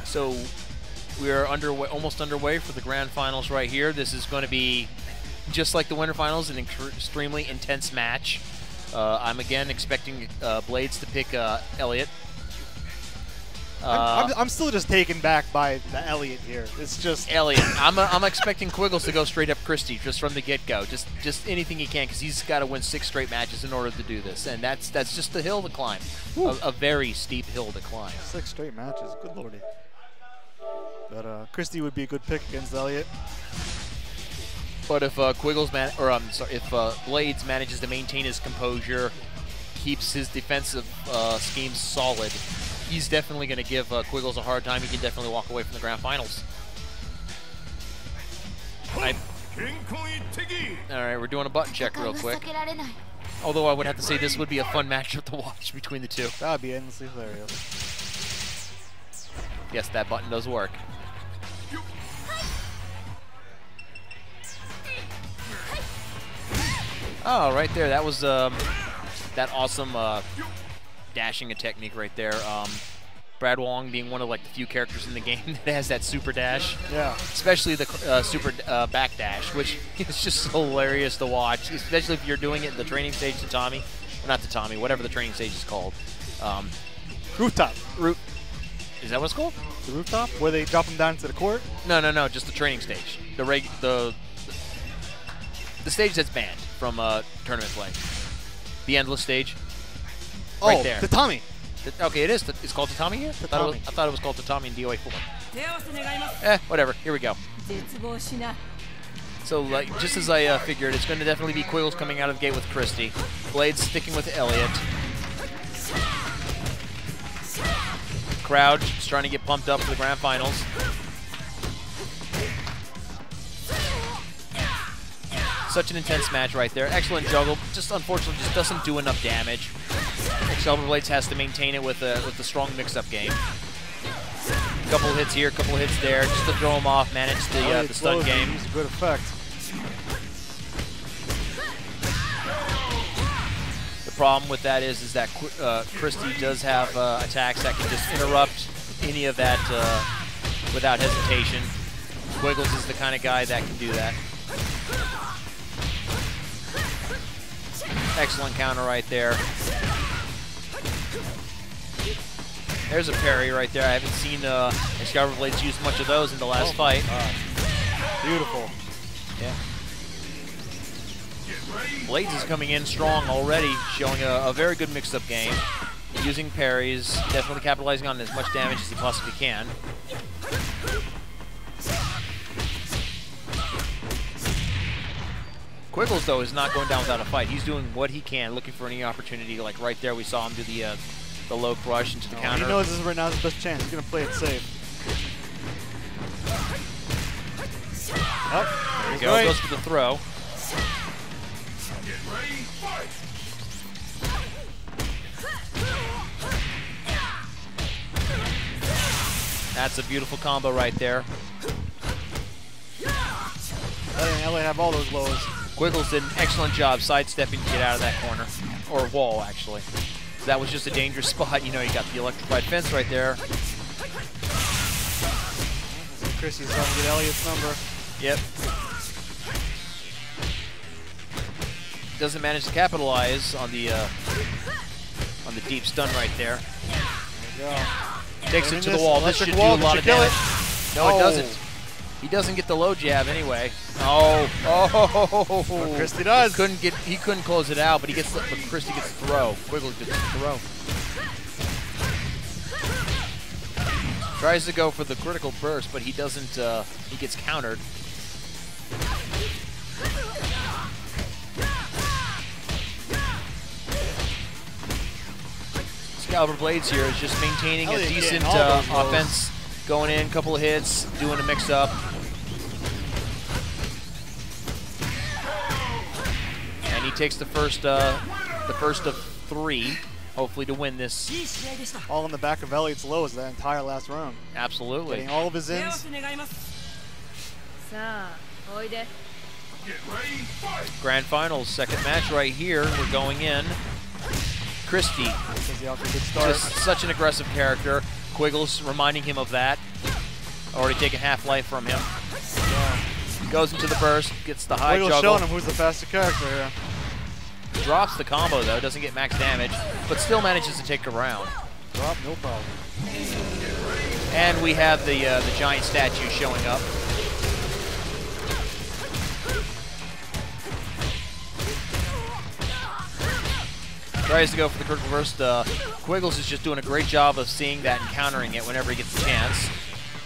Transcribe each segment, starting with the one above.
So we are almost underway for the grand finals right here. This is going to be, just like the winter finals, an extremely intense match. I'm again expecting Blades to pick Eliot. I'm still just taken back by the Eliot here. It's just Eliot. I'm expecting Kwiggles to go straight up Christie just from the get-go. Just anything he can, because he's got to win 6 straight matches in order to do this, and that's just the hill to climb, a very steep hill to climb. 6 straight matches, good lordy. But Christie would be a good pick against Eliot. But if if Blades manages to maintain his composure, keeps his defensive schemes solid, he's definitely going to give Kwiggles a hard time. He can definitely walk away from the grand finals. All right, we're doing a button check real quick. Although I would have to say this would be a fun matchup to watch between the two. That would be endlessly hilarious. Yes, that button does work. Oh, right there. That was that awesome dashing a technique right there. Brad Wong being one of like the few characters in the game that has that super dash. Yeah. Especially the super back dash, which is just hilarious to watch, especially if you're doing it in the training stage to Tommy. Or not to Tommy, whatever the training stage is called. Rooftop. Is that what it's called? The rooftop? Where they drop them down to the court? No, just the training stage. The stage that's banned from tournament play. The endless stage. Right there. Tatami. Okay, it is. It's called Tatami here? Tatami. I thought it was called Tatami in DOA4. Whatever. Here we go. So, like, just as I figured, it's going to definitely be Kwiggles coming out of the gate with Christie. Blades sticking with Eliot. Crowd starting to get pumped up for the grand finals. Such an intense match right there. Excellent juggle. Just unfortunately just doesn't do enough damage. XCaliburBladez has to maintain it with the strong mix-up game. Couple hits here, couple hits there, just to throw him off, manage the stun game. It's a good effect. The problem with that is that Christie does have attacks that can just interrupt any of that without hesitation. Kwiggles is the kind of guy that can do that. Excellent counter right there. There's a parry right there. I haven't seen XCaliburBladez use much of those in the last fight. Beautiful. Yeah. Blades is coming in strong already, showing a very good mix-up game. Using parries, definitely capitalizing on as much damage as he possibly can. Kwiggles, though, is not going down without a fight. He's doing what he can, looking for any opportunity. Like right there, we saw him do the low crush into the counter. He knows this is right now his best chance. He's going to play it safe. Oh, there he goes. Goes for the throw. That's a beautiful combo right there. Eliot have all those lows. Kwiggles did an excellent job sidestepping to get out of that corner. Or wall, actually. So that was just a dangerous spot. You know, you got the electrified fence right there. Christie's trying to get Eliot's number. Yep. Doesn't manage to capitalize on the deep stun right there. There you go. Takes it to the wall. This should do a lot of damage. No, it doesn't. He doesn't get the low jab anyway. Oh, But Christie does. He couldn't close it out, but Christie gets the throw. Kwiggles gets the throw. Tries to go for the critical burst, but he doesn't. He gets countered. XCaliburBladez here is just maintaining a decent offense, going in, couple of hits, doing a mix-up. And he takes the first of 3, hopefully to win this. All in the back of Eliot's lows that entire last round. Absolutely. Getting all of his ins. Grand finals, second match right here. We're going in. Christie, Good start. just such an aggressive character. Kwiggles reminding him of that. Already taken half life from him. Goes into the burst, gets the high Quiggle's juggle. showing him who's the faster character here. Drops the combo though, doesn't get max damage, but still manages to take a round. Drop, no problem. And we have the giant statue showing up. Tries to go for the critical burst. Quiggles is just doing a great job of seeing that and countering it whenever he gets the chance.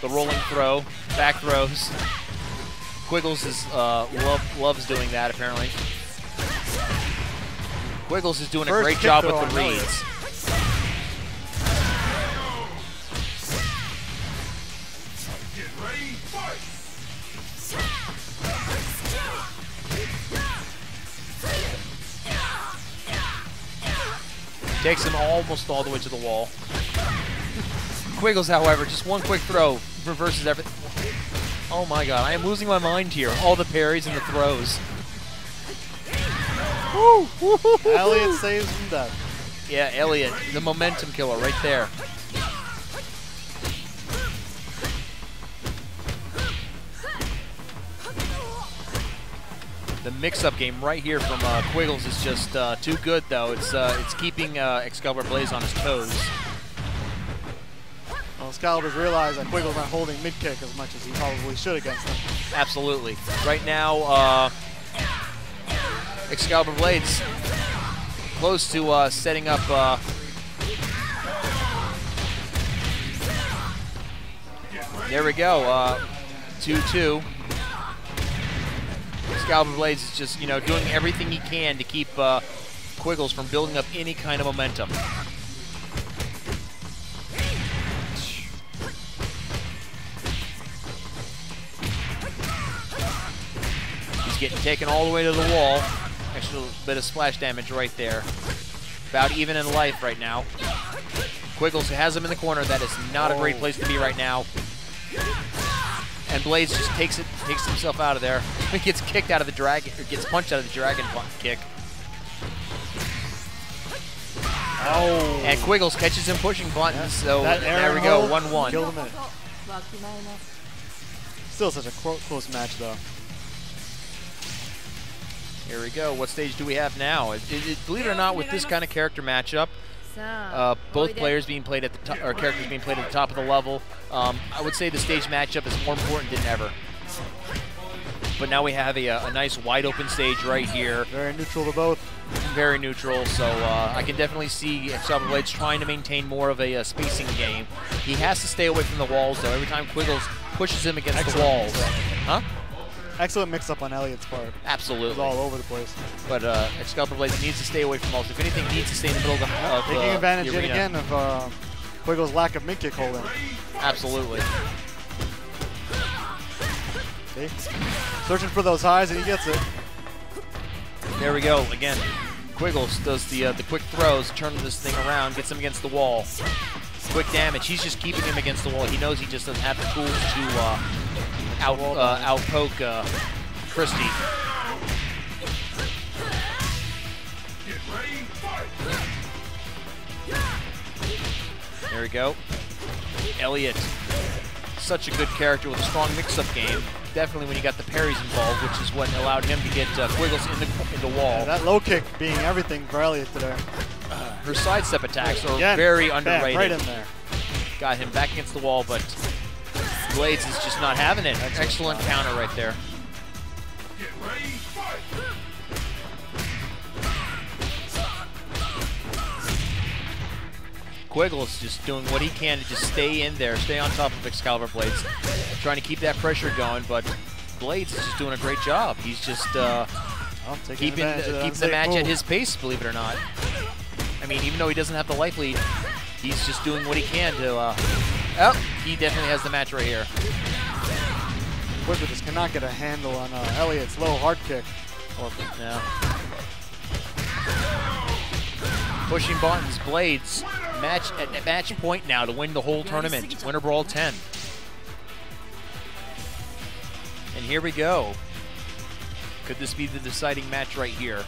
The rolling throw, back throws. Quiggles is loves doing that apparently. Quiggles is doing a great job with the reads. Takes him almost all the way to the wall. Quiggles, however, just one quick throw reverses everything. Oh my god, I am losing my mind here. All the parries and the throws. Woo! Eliot saves from death. Yeah, Eliot, the momentum killer right there. The mix-up game right here from Quiggles is just too good, though. It's keeping XCaliburBladez on his toes. Well, Excalibur's realized that Quiggle's not holding mid-kick as much as he probably should against him. Absolutely. Right now, XCaliburBladez close to setting up. There we go. 2-2. XCaliburBladez is just, doing everything he can to keep Quiggles from building up any kind of momentum. He's getting taken all the way to the wall. Extra bit of splash damage right there. About even in life right now. Quiggles has him in the corner. That is not a great place to be right now. And Blades just takes himself out of there. He gets kicked out of the dragon, or gets punched out of the dragon kick. Oh! And Quiggles catches him pushing buttons. So there we go, 1-1. Killed him in. Still such a close match, though. Here we go. What stage do we have now? Believe it or not, with this kind of character matchup, both players being played at the top, or characters being played at the top of the level, I would say the stage matchup is more important than ever. But now we have a nice wide open stage right here. Very neutral to both. Very neutral, so I can definitely see XCaliburBladez trying to maintain more of a spacing game. He has to stay away from the walls, though. Every time Quiggles pushes him against the walls. Huh? Excellent mix-up on Eliot's part. Absolutely. It was all over the place. But XCaliburBladez needs to stay away from walls. If anything, he needs to stay in the middle of taking advantage yet again of Quiggle's lack of mid-kick holding. Absolutely. See? Searching for those highs, and he gets it. There we go. Again, Quiggles does the quick throws, turning this thing around, gets him against the wall. Quick damage. He's just keeping him against the wall. He knows he just doesn't have the tools to out-poke Christie. There we go. Eliot, such a good character with a strong mix-up game. Definitely when you got the parries involved, which is what allowed him to get Quiggles in the wall. Yeah, that low kick being everything for Eliot today. Her sidestep attacks are very underrated. Right in there. Got him back against the wall, but Blades is just not having it. Excellent counter right there. Quiggle's just doing what he can to just stay in there, stay on top of XCaliburBladez, trying to keep that pressure going, but Blades is just doing a great job. He's just keeping the match at his pace, believe it or not. I mean, even though he doesn't have the life lead, he's just doing what he can to... he definitely has the match right here. Quiggles just cannot get a handle on Eliot's low hard kick. Yeah. Pushing buttons, Blades, at match point now to win the whole tournament. Winner Brawl 10. And here we go. Could this be the deciding match right here?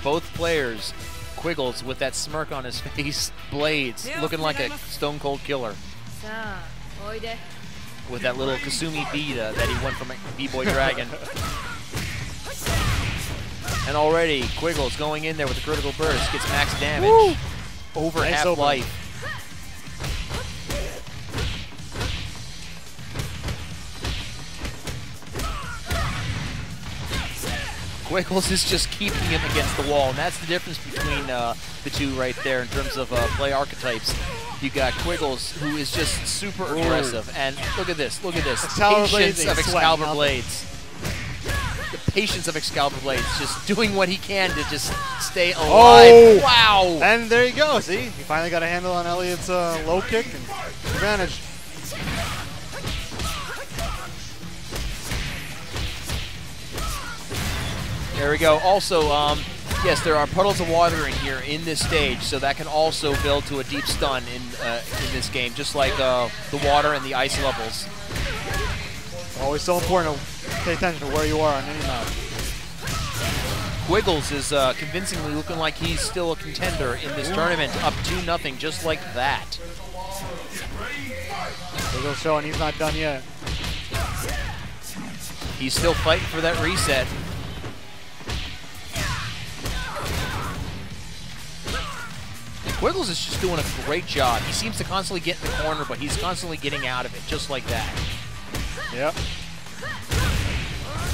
Both players, Quiggles with that smirk on his face, Blades looking like a stone cold killer. with that little Kasumi beat that he won from B-Boy Dragon. And already, Kwiggle's going in there with a critical burst, gets max damage. Woo! Over Nice half open. life. Kwiggles is just keeping him against the wall, and that's the difference between the two right there in terms of play archetypes. You got Kwiggles, who is just super aggressive, and look at this, patience of XCaliburBladez. The patience of XCaliburBladez, just doing what he can to just stay alive. Oh! Wow! And there you go, see? He finally got a handle on Eliot's low kick and advantage. There we go. Also, yes, there are puddles of water in here in this stage, so that can also build to a deep stun in this game, just like the water and the ice levels. Always so important to pay attention to where you are on any map. Kwiggles is convincingly looking like he's still a contender in this tournament, up 2-0, just like that. Kwiggles showing he's not done yet. He's still fighting for that reset. Kwiggles is just doing a great job. He seems to constantly get in the corner, but he's constantly getting out of it, just like that. Yep.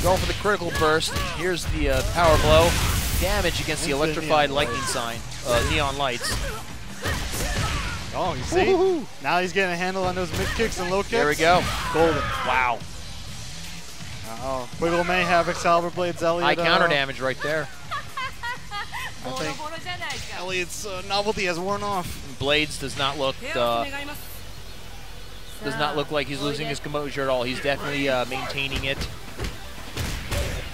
Going for the critical burst. Here's the power blow. Damage against the electrified lightning sign, neon lights. Oh, you see? Now he's getting a handle on those mid kicks and low kicks. There we go. Golden. Wow. Uh-oh. Kwiggle may have XCaliburBladez Eliot. High counter damage right there. I think Eliot's novelty has worn off. Blades does not look like he's losing his composure at all. He's definitely maintaining it.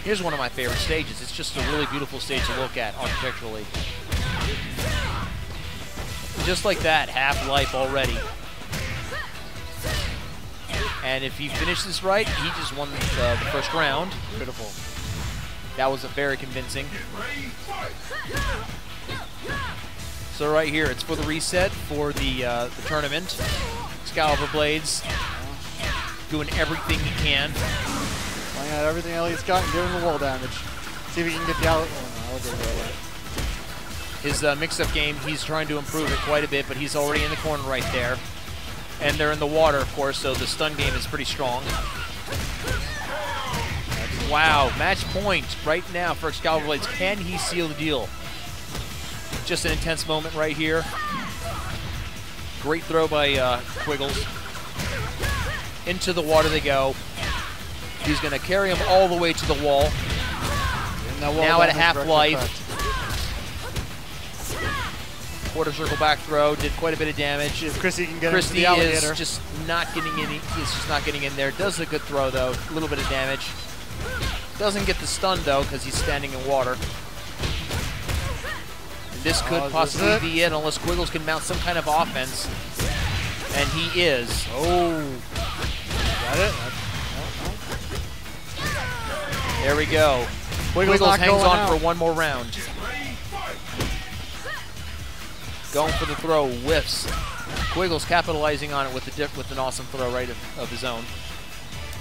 Here's one of my favorite stages. It's just a really beautiful stage to look at architecturally. Just like that, half life already. And if he finished this right, he just won the first round. Beautiful. That was very convincing. So right here, it's for the reset for the tournament. XCaliburBladez doing everything he can. Playing out everything Eliot's got and giving him the wall damage. See if he can get the out. His mix-up game, he's trying to improve it quite a bit, but he's already in the corner right there. And they're in the water, of course, so the stun game is pretty strong. Wow, match point right now for XCaliburBladez. Can he seal the deal? Just an intense moment right here. Great throw by Kwiggles. Into the water they go. He's going to carry him all the way to the wall. Now at a half-life. Quarter circle back throw, did quite a bit of damage. If Christie can get Christie the alligator. is just not getting in. He's just not getting in there. Does a good throw though. A little bit of damage. Doesn't get the stun though because he's standing in water. And this could possibly be it unless Kwiggles can mount some kind of offense. And he is. Oh. Got it? There we go. Kwiggles hangs on for one more round. Going for the throw, whiffs. Kwiggles capitalizing on it with an awesome throw right of his own.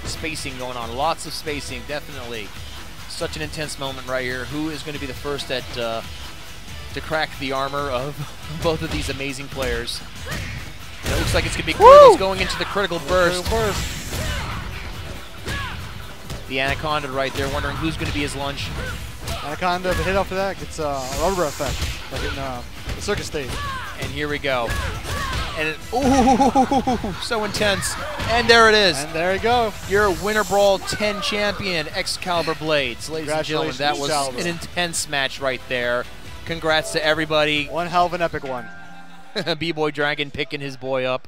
Spacing going on, lots of spacing, definitely. Such an intense moment right here. Who is going to be the first at to crack the armor of both of these amazing players? And it looks like it's going to be Kwiggles going into the critical burst. The Anaconda right there, wondering who's going to be his lunch. Anaconda, the hit off of that gets a rubber effect, like in the circus stage. And here we go. And ooh, so intense. And there it is. And there you go. Your Winter Brawl 10 champion, XCaliburBladez. Ladies and gentlemen, that was an intense match right there. Congrats to everybody. One hell of an epic one. B-Boy Dragon picking his boy up.